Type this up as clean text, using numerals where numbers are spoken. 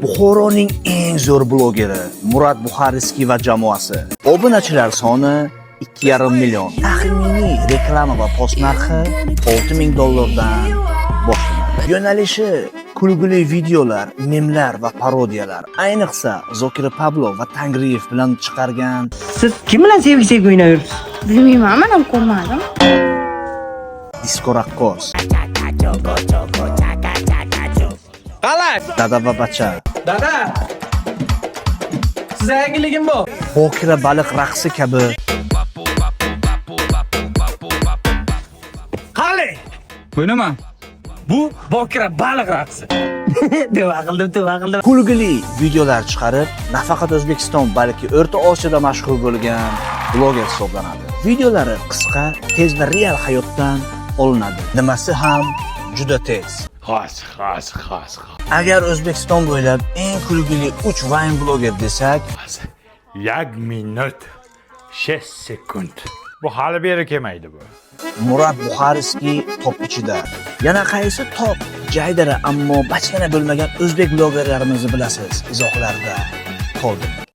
Buxoroning eng zo'r blogeri Murat Buxarskiy va jamoasi. Obunachilar soni 2,5 million. Taxminiy reklama va post narxi $6,000 boshlanadi. Yo'nalishi kulgili videolar, memlar va parodiyalar. Ayniqsa Zokir Pablo va Tangriyev bilan chiqargan. Siz kim bilan sevgi o'ynayapsiz? Bilmayman, men ham ko'rmadim. Disko raqqos. Qalay? Dada va bacha. Dada. Siz yangiligim bu. Pokira baliq raqsi kabi Qalay? Bu nima? Bu bokira baliq raqsi. Deva qildim. kulgili videolar chiqarib, nafaqat O'zbekiston, balki O'rta Osiyoda mashhur bo'lgan bloger hisoblanadi. Videolari qisqa, tez va real hayotdan olinadi. Nimasi ham juda tez. Xos. Agar O'zbekiston bo'ylab eng kulgili 3 Vine bloger desak, 1 minut 6 sekund. Bu hali beri kelmaydi bu. Murat Buxarskiy top ichida. Yana qaysi top? Jaydara, ammo bachkana bo'lmagan o'zbek blogerlarimizni bilasiz. Izohlarda qoldim.